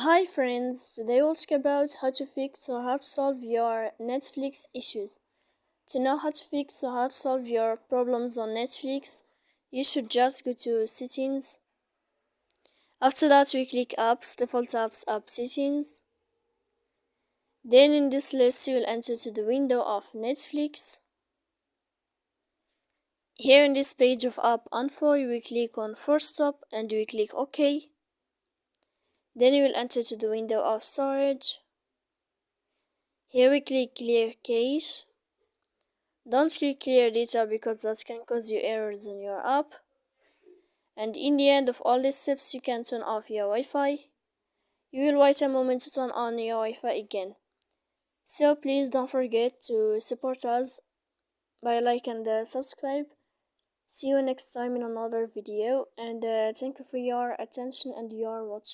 Hi friends, today we'll talk about how to fix or how to solve your Netflix issues. To know how to fix or how to solve your problems on Netflix, you should just go to settings. After that we click apps, default apps, app settings. Then in this list you will enter to the window of Netflix. Here in this page of app info you will click on force stop and you will click OK. Then you will enter to the window of storage. Here we click clear cache. Don't click clear data because that can cause you errors in your app. And in the end of all these steps you can turn off your Wi-Fi. You will wait a moment to turn on your Wi-Fi again. So please don't forget to support us by like and subscribe. See you next time in another video and thank you for your attention and your watching.